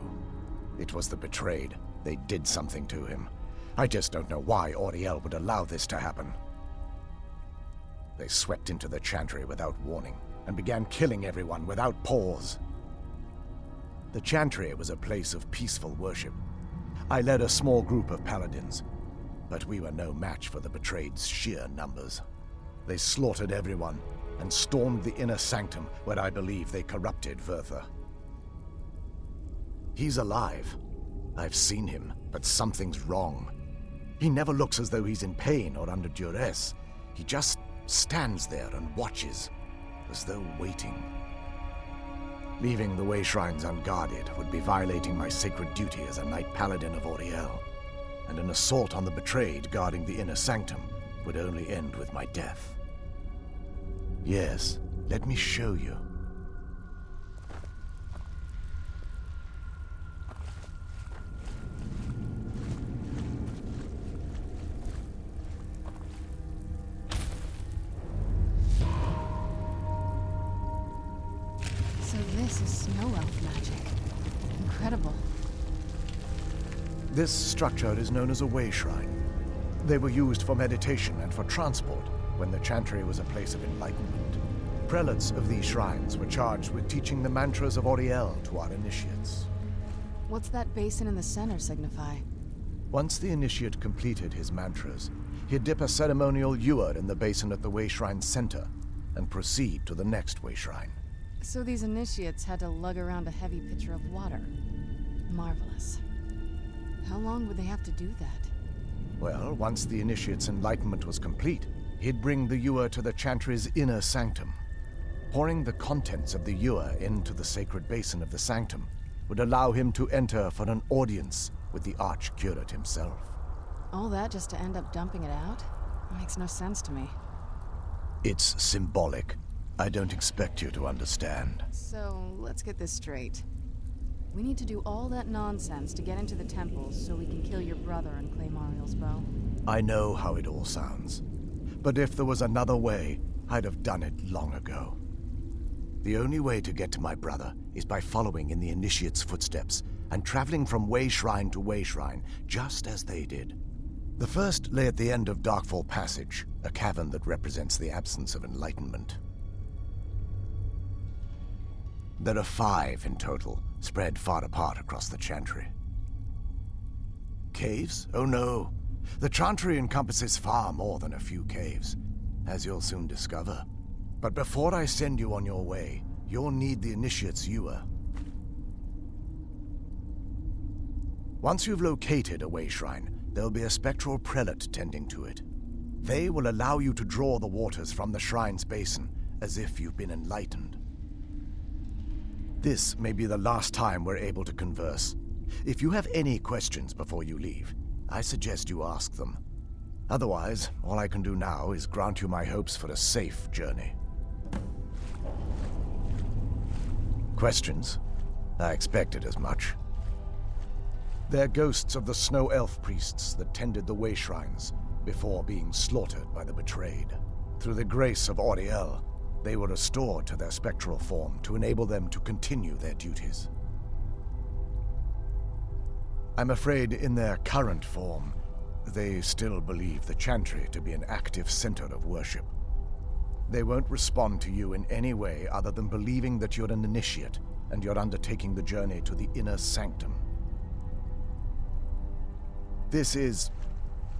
It was the Betrayed. They did something to him. I just don't know why Auriel would allow this to happen. They swept into the Chantry without warning, and began killing everyone without pause. The Chantry was a place of peaceful worship. I led a small group of paladins, but we were no match for the Betrayed's sheer numbers. They slaughtered everyone, and stormed the inner sanctum where I believe they corrupted Vertha. He's alive. I've seen him, but something's wrong. He never looks as though he's in pain or under duress. He just stands there and watches, as though waiting. Leaving the way shrines unguarded would be violating my sacred duty as a Knight Paladin of Auriel, and an assault on the Betrayed guarding the inner sanctum would only end with my death. Yes, let me show you. So this is Snow Elf magic. Incredible. This structure is known as a way shrine. They were used for meditation and for transport when the Chantry was a place of enlightenment. Prelates of these shrines were charged with teaching the mantras of Auriel to our initiates. What's that basin in the center signify? Once the initiate completed his mantras, he'd dip a ceremonial ewer in the basin at the way shrine's center and proceed to the next way shrine. So these initiates had to lug around a heavy pitcher of water. Marvelous. How long would they have to do that? Well, once the initiate's enlightenment was complete, he'd bring the ewer to the Chantry's inner sanctum. Pouring the contents of the ewer into the sacred basin of the sanctum would allow him to enter for an audience with the Archcurate himself. All that just to end up dumping it out? That makes no sense to me. It's symbolic. I don't expect you to understand. So, let's get this straight. We need to do all that nonsense to get into the temples so we can kill your brother and claim Auriel's bow. I know how it all sounds. But if there was another way, I'd have done it long ago. The only way to get to my brother is by following in the initiate's footsteps and traveling from way shrine to way shrine, just as they did. The first lay at the end of Darkfall Passage, a cavern that represents the absence of enlightenment. There are 5 in total, spread far apart across the Chantry. Caves? Oh no. The Chantry encompasses far more than a few caves, as you'll soon discover. But before I send you on your way, you'll need the initiate's ewer. Once you've located a way shrine, there'll be a spectral prelate tending to it. They will allow you to draw the waters from the shrine's basin, as if you've been enlightened. This may be the last time we're able to converse. If you have any questions before you leave, I suggest you ask them. Otherwise, all I can do now is grant you my hopes for a safe journey. Questions? I expected as much. They're ghosts of the Snow Elf priests that tended the way shrines before being slaughtered by the Betrayed. Through the grace of Auriel, they were restored to their spectral form to enable them to continue their duties. I'm afraid in their current form, they still believe the Chantry to be an active center of worship. They won't respond to you in any way other than believing that you're an initiate and you're undertaking the journey to the inner sanctum. This is,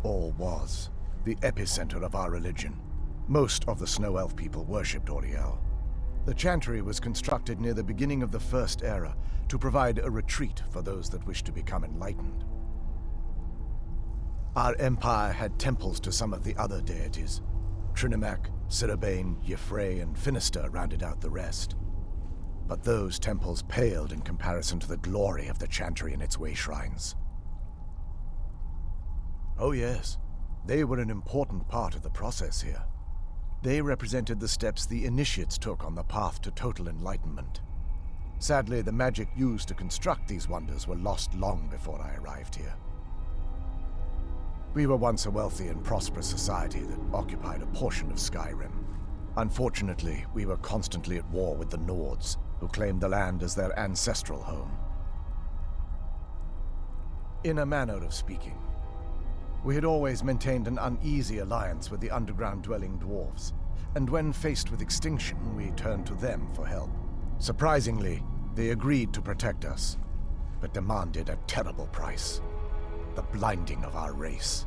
or was, the epicenter of our religion. Most of the Snow Elf people worshipped Auriel. The chantry was constructed near the beginning of the First Era to provide a retreat for those that wished to become enlightened. Our empire had temples to some of the other deities. Trinimac, Ciribane, Yffrey, and Finister rounded out the rest. But those temples paled in comparison to the glory of the chantry and its way shrines. Oh yes, they were an important part of the process here. They represented the steps the initiates took on the path to total enlightenment. Sadly, the magic used to construct these wonders were lost long before I arrived here. We were once a wealthy and prosperous society that occupied a portion of Skyrim. Unfortunately, we were constantly at war with the Nords, who claimed the land as their ancestral home. In a manner of speaking, we had always maintained an uneasy alliance with the underground-dwelling dwarves, and when faced with extinction, we turned to them for help. Surprisingly, they agreed to protect us, but demanded a terrible price: the blinding of our race.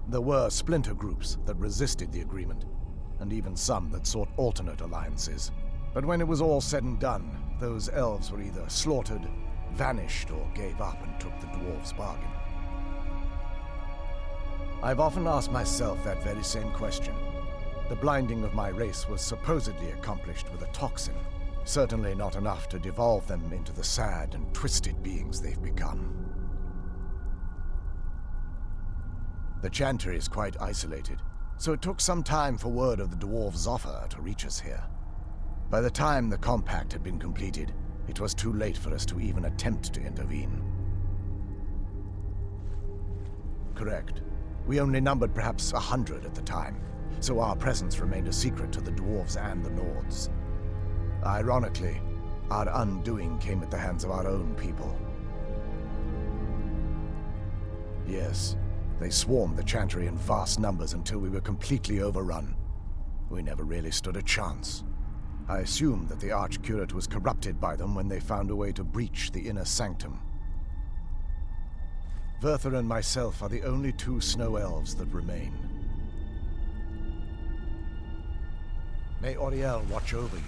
There were splinter groups that resisted the agreement, and even some that sought alternate alliances. But when it was all said and done, those elves were either slaughtered, vanished, or gave up and took the dwarves' bargain. I've often asked myself that very same question. The blinding of my race was supposedly accomplished with a toxin, certainly not enough to devolve them into the sad and twisted beings they've become. The chantry is quite isolated, so it took some time for word of the dwarves' offer to reach us here. By the time the compact had been completed, it was too late for us to even attempt to intervene. Correct. We only numbered perhaps 100 at the time, so our presence remained a secret to the dwarves and the Nords. Ironically, our undoing came at the hands of our own people. Yes, they swarmed the chantry in vast numbers until we were completely overrun. We never really stood a chance. I assumed that the Archcurate was corrupted by them when they found a way to breach the inner sanctum. Verther and myself are the only two snow elves that remain. May Auriel watch over you.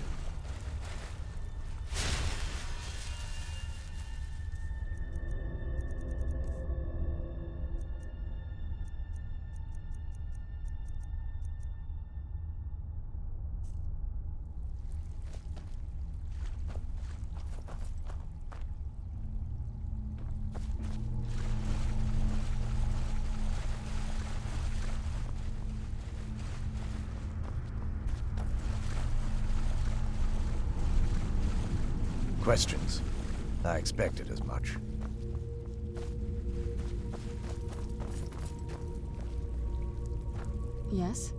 Questions? I expected as much. Yes?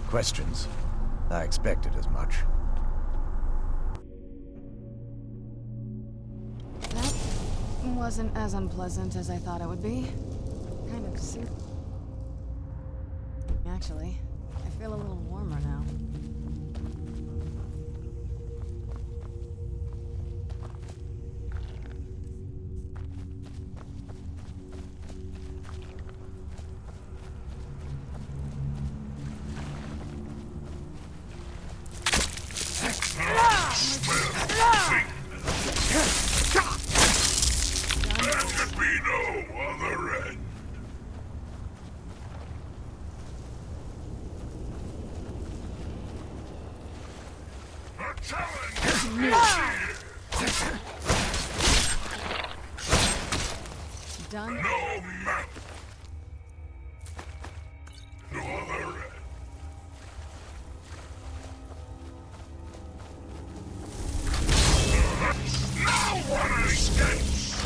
Questions? I expected as much. That wasn't as unpleasant as I thought it would be. Kind of Actually, I feel a little warmer now. done? No map. No other. No one escapes.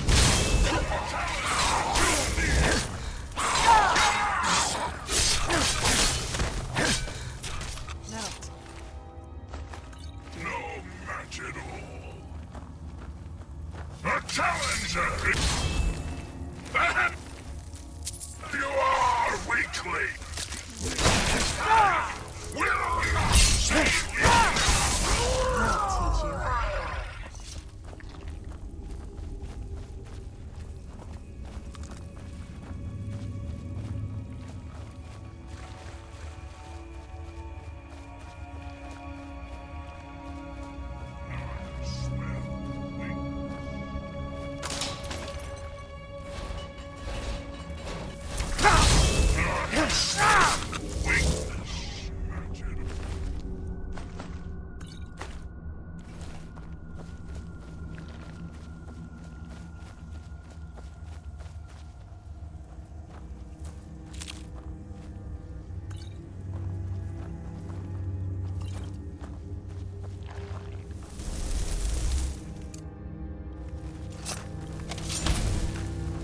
No match at all. A challenger. You are weakly. Will not save you. I'll teach you.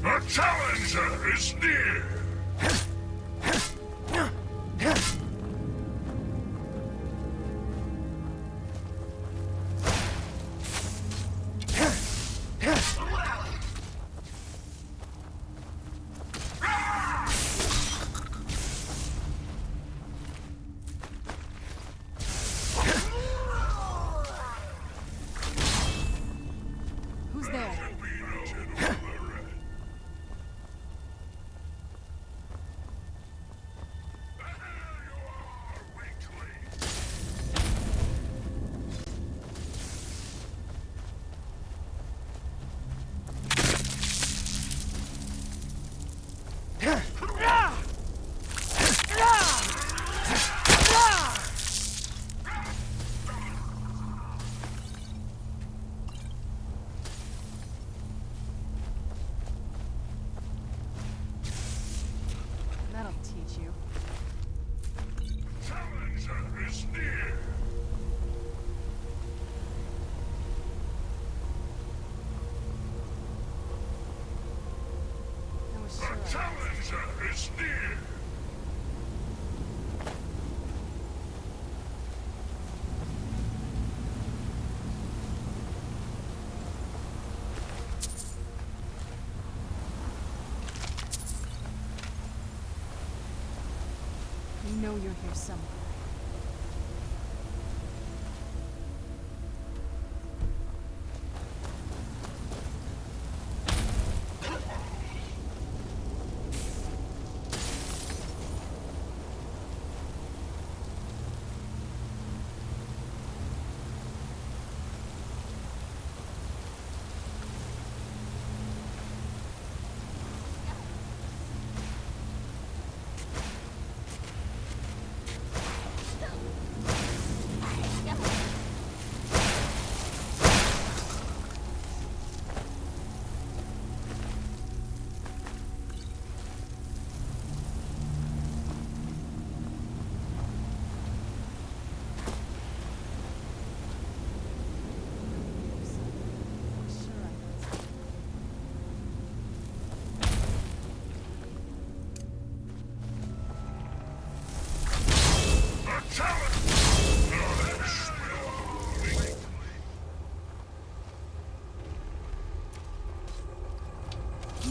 A challenger is near! Who's there? That'll teach you. Challenger is near! I was sure. A challenger is near! You know you're here somewhere.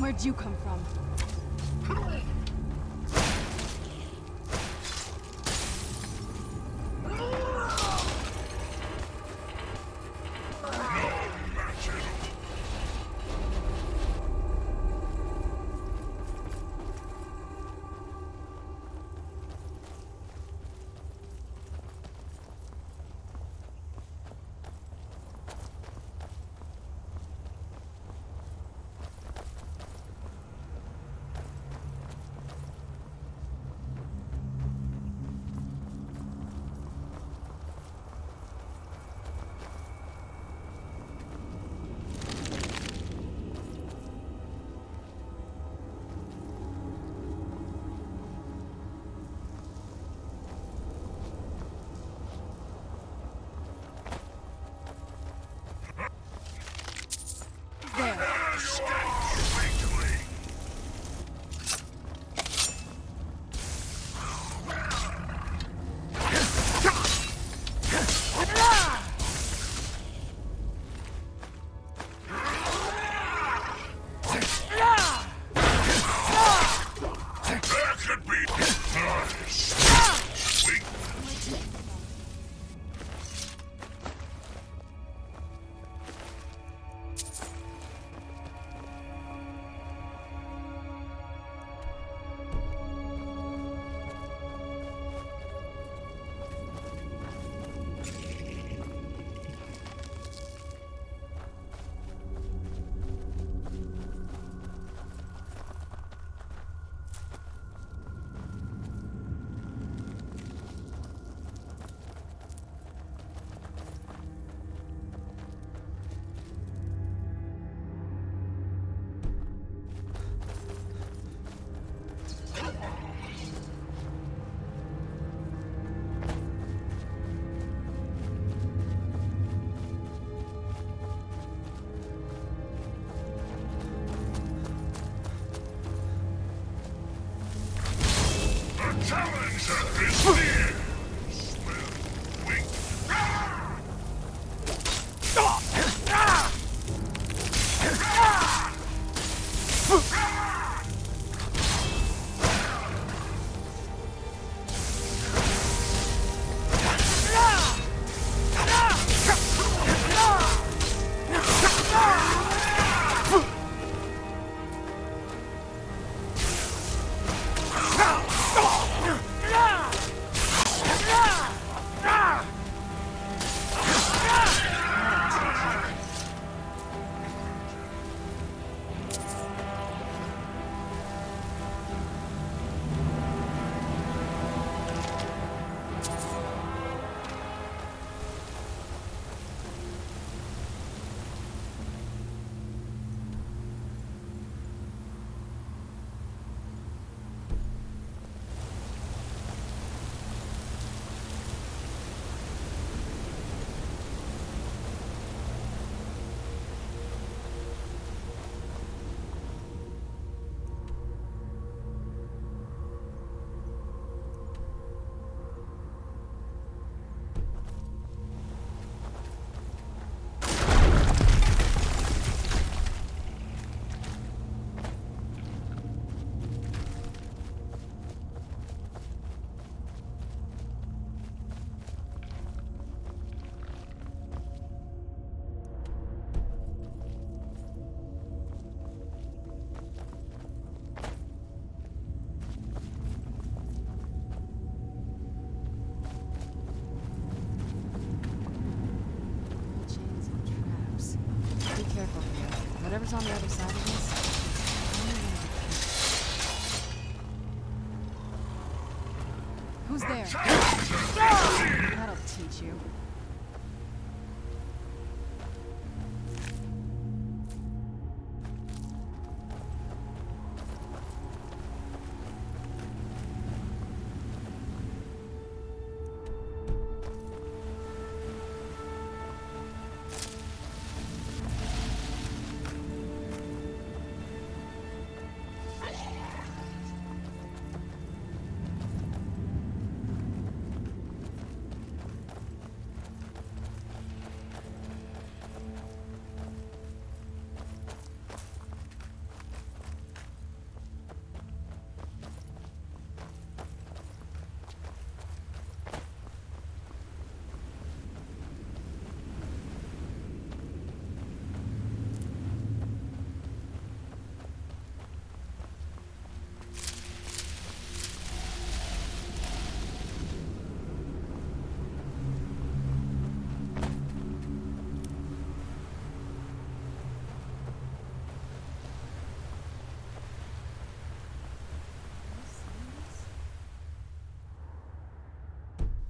Where'd you come from? on the other side of this? Who's there? That'll teach you.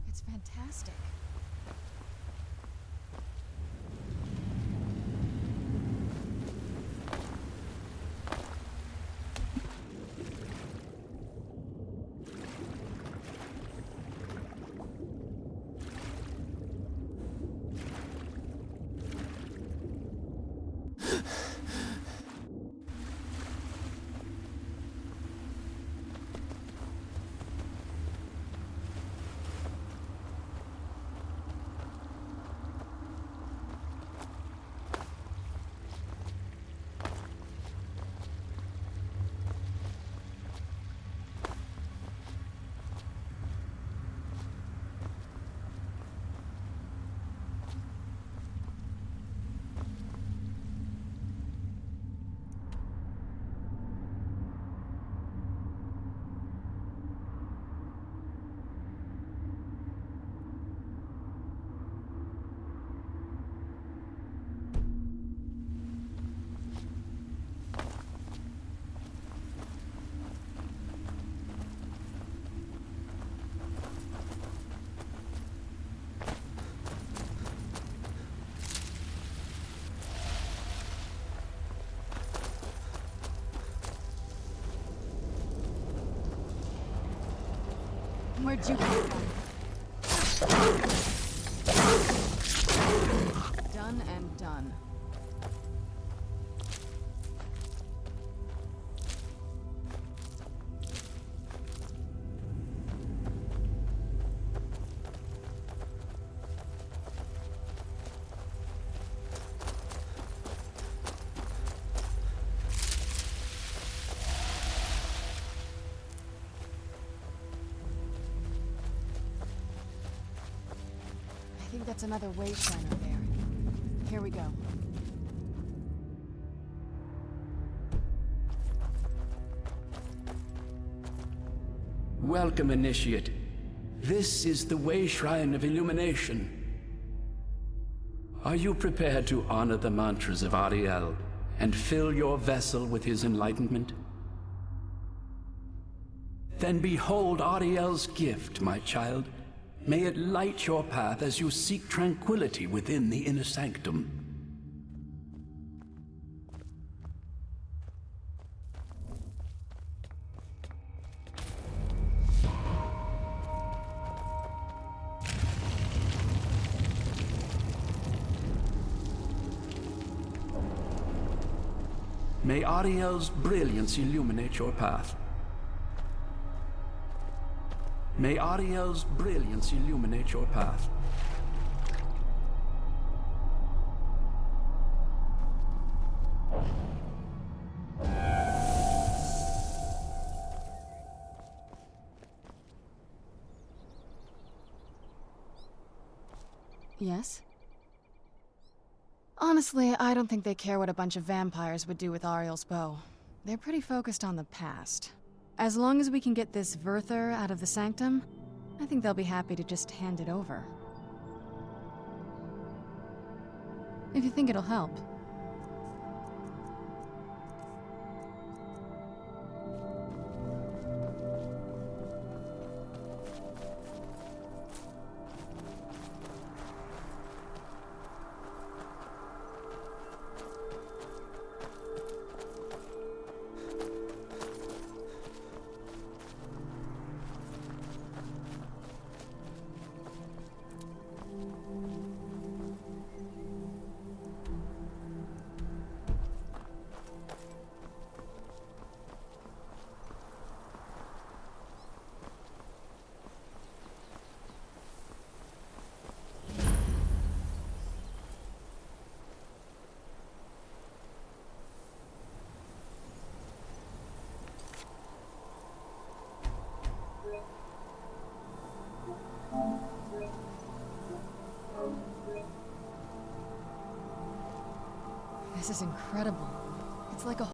It's fantastic. Where'd you come from? Done and done. I think that's another way shiner there. Here we go. Welcome, Initiate. This is the Way Shrine of Illumination. Are you prepared to honor the mantras of Ariel and fill your vessel with his enlightenment? Then behold Ariel's gift, my child. May it light your path as you seek tranquility within the inner sanctum. May Ariel's brilliance illuminate your path. May Ariel's brilliance illuminate your path. Yes? Honestly, I don't think they care what a bunch of vampires would do with Ariel's bow. They're pretty focused on the past. As long as we can get this Verther out of the sanctum, I think they'll be happy to just hand it over. If you think it'll help. This is incredible. It's like a